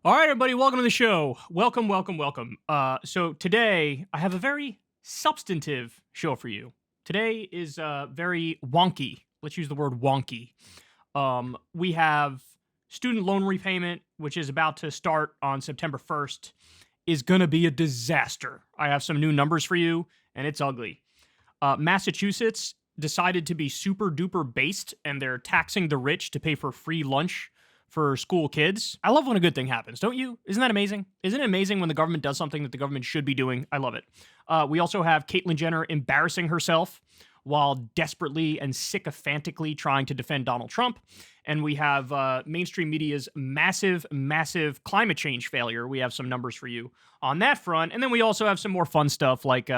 All right, everybody, welcome to the show. Welcome, welcome, welcome. So today I have a very substantive show for you. Today is very wonky. Let's use the word wonky. We have student loan repayment, which is about to start on September 1st, is going to be a disaster. I have some new numbers for you, and it's ugly. Massachusetts decided to be super duper based, and they're taxing the rich to pay for free lunch for school kids. I love when a good thing happens, don't you? Isn't that amazing? Isn't it amazing when the government does something that the government should be doing? I love it. We also have Caitlyn Jenner embarrassing herself while desperately and sycophantically trying to defend Donald Trump. And we have mainstream media's massive, massive climate change failure. We have some numbers for you on that front. And then we also have some more fun stuff like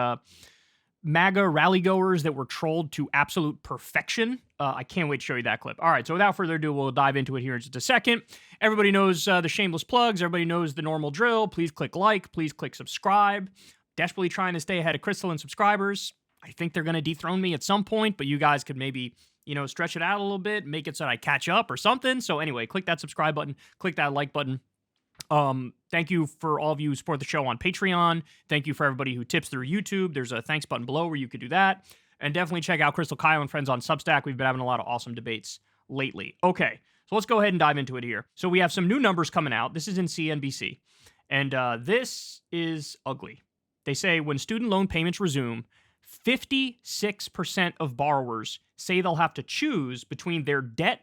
MAGA rally-goers that were trolled to absolute perfection. I can't wait to show you that clip. All right, so without further ado, we'll dive into it here in just a second. Everybody knows the shameless plugs. Everybody knows the normal drill. Please click like. Please click subscribe. Desperately trying to stay ahead of Crystal and subscribers. I think they're going to dethrone me at some point, but you guys could maybe, stretch it out a little bit, make it so that I catch up or something. So anyway, click that subscribe button. Click that like button. Thank you for all of you who support the show on Patreon. Thank you for everybody who tips through YouTube. There's a thanks button below where you could do that. And definitely check out Crystal, Kyle, and friends on Substack. We've been having a lot of awesome debates lately. Okay, so let's go ahead and dive into it here. So we have some new numbers coming out. This is in CNBC. And this is ugly. They say when student loan payments resume, 56% of borrowers say they'll have to choose between their debt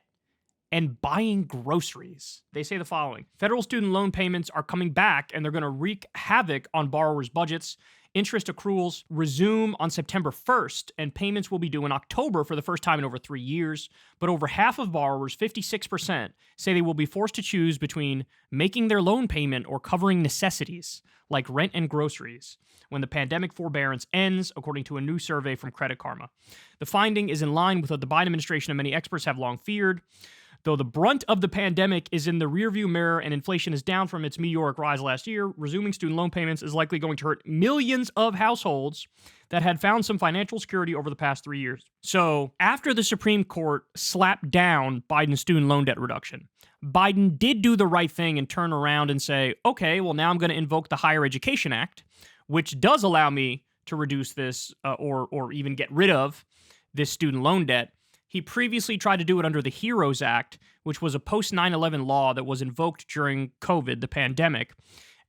and buying groceries. They say the following: federal student loan payments are coming back and they're going to wreak havoc on borrowers' budgets. Interest accruals resume on September 1st, and payments will be due in October for the first time in over 3 years. But over half of borrowers, 56%, say they will be forced to choose between making their loan payment or covering necessities like rent and groceries when the pandemic forbearance ends, according to a new survey from Credit Karma. The finding is in line with what the Biden administration and many experts have long feared. Though the brunt of the pandemic is in the rearview mirror and inflation is down from its meteoric rise last year, resuming student loan payments is likely going to hurt millions of households that had found some financial security over the past 3 years. So, after the Supreme Court slapped down Biden's student loan debt reduction, Biden did do the right thing and turn around and say, okay, well, now I'm going to invoke the Higher Education Act, which does allow me to reduce this or even get rid of this student loan debt. He previously tried to do it under the HEROES Act, which was a post-9/11 law that was invoked during COVID, the pandemic.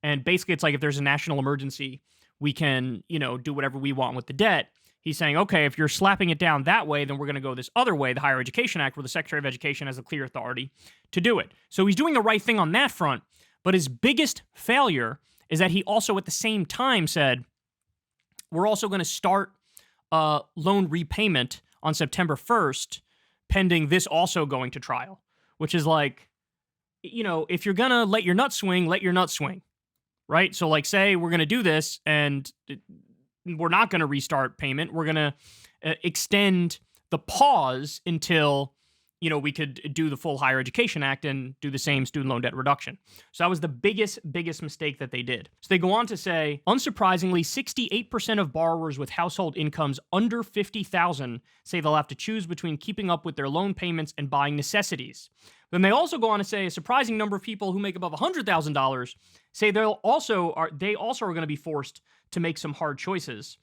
And basically, it's like if there's a national emergency, we can, do whatever we want with the debt. He's saying, okay, if you're slapping it down that way, then we're going to go this other way, the Higher Education Act, where the Secretary of Education has a clear authority to do it. So he's doing the right thing on that front, but his biggest failure is that he also at the same time said, we're also going to start loan repayment on September 1st, pending this also going to trial, which is like, if you're going to let your nuts swing, let your nuts swing, right? So like, say we're going to do this and we're not going to restart payment. We're going to extend the pause until, we could do the full Higher Education Act and do the same student loan debt reduction. So that was the biggest mistake that they did. So they go on to say, unsurprisingly, 68% of borrowers with household incomes under $50,000 say they'll have to choose between keeping up with their loan payments and buying necessities. Then they also go on to say a surprising number of people who make above $100,000 say they also are going to be forced to make some hard choices.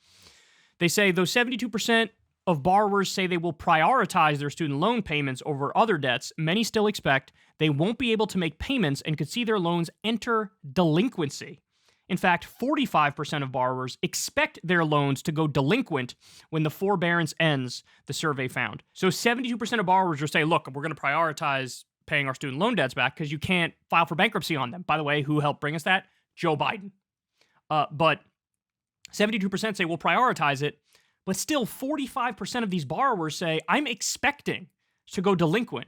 They say though 72% of borrowers say they will prioritize their student loan payments over other debts, many still expect they won't be able to make payments and could see their loans enter delinquency. In fact, 45% of borrowers expect their loans to go delinquent when the forbearance ends, the survey found. So 72% of borrowers are saying, look, we're going to prioritize paying our student loan debts back because you can't file for bankruptcy on them. By the way, who helped bring us that? Joe Biden. But 72% say we'll prioritize it. But still, 45% of these borrowers say, I'm expecting to go delinquent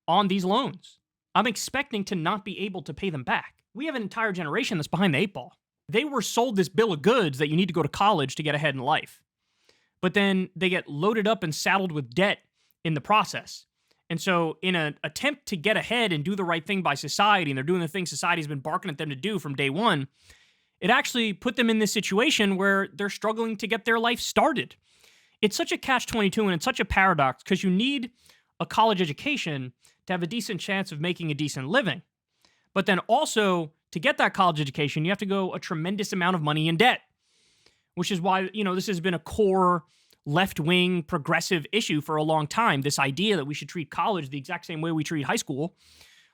on these loans. I'm expecting to not be able to pay them back. We have an entire generation that's behind the eight ball. They were sold this bill of goods that you need to go to college to get ahead in life. But then they get loaded up and saddled with debt in the process. And so in an attempt to get ahead and do the right thing by society, and they're doing the thing society's been barking at them to do from day one, it actually put them in this situation where they're struggling to get their life started. It's such a catch-22 and it's such a paradox because you need a college education to have a decent chance of making a decent living. But then also, to get that college education, you have to go a tremendous amount of money in debt, which is why, this has been a core left-wing progressive issue for a long time. This idea that we should treat college the exact same way we treat high school.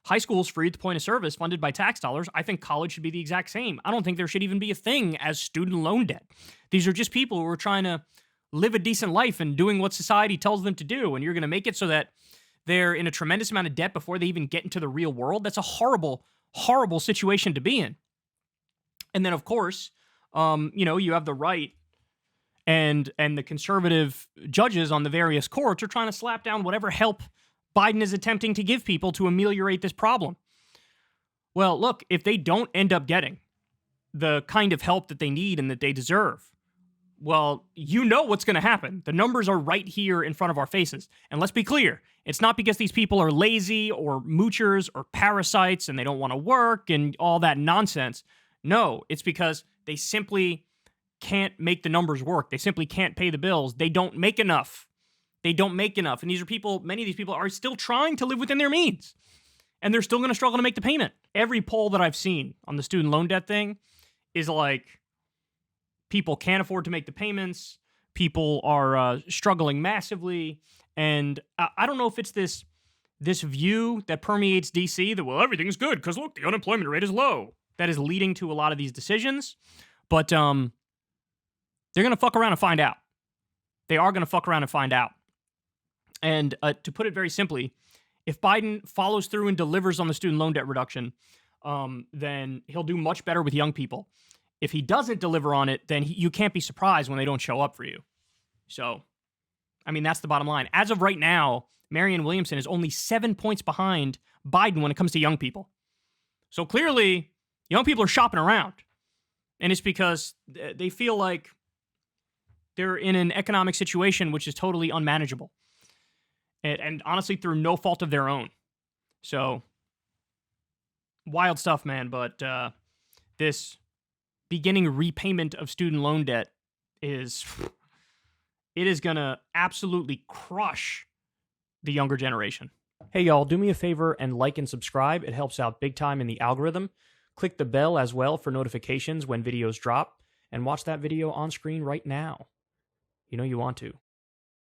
High school is free at the point of service, funded by tax dollars. I think college should be the exact same. I don't think there should even be a thing as student loan debt. These are just people who are trying to live a decent life and doing what society tells them to do. And you're going to make it so that they're in a tremendous amount of debt before they even get into the real world. That's a horrible, horrible situation to be in. And then, of course, you have the right and the conservative judges on the various courts are trying to slap down whatever help Biden is attempting to give people to ameliorate this problem. Well, look, if they don't end up getting the kind of help that they need and that they deserve, well, you know what's going to happen. The numbers are right here in front of our faces. And let's be clear, it's not because these people are lazy or moochers or parasites and they don't want to work and all that nonsense. No, it's because they simply can't make the numbers work. They simply can't pay the bills. They don't make enough. They don't make enough. And these are people, many of these people are still trying to live within their means. And they're still going to struggle to make the payment. Every poll that I've seen on the student loan debt thing is like, people can't afford to make the payments. People are struggling massively. And I don't know if it's this view that permeates DC that, well, everything's good because, look, the unemployment rate is low. That is leading to a lot of these decisions. But they're going to fuck around and find out. They are going to fuck around and find out. And to put it very simply, if Biden follows through and delivers on the student loan debt reduction, then he'll do much better with young people. If he doesn't deliver on it, then you can't be surprised when they don't show up for you. So, I mean, that's the bottom line. As of right now, Marianne Williamson is only 7 points behind Biden when it comes to young people. So clearly, young people are shopping around. And it's because they feel like they're in an economic situation which is totally unmanageable. And honestly, through no fault of their own. So, wild stuff, man. But this beginning repayment of student loan debt is going to absolutely crush the younger generation. Hey, y'all, do me a favor and like and subscribe. It helps out big time in the algorithm. Click the bell as well for notifications when videos drop. And watch that video on screen right now. You know you want to.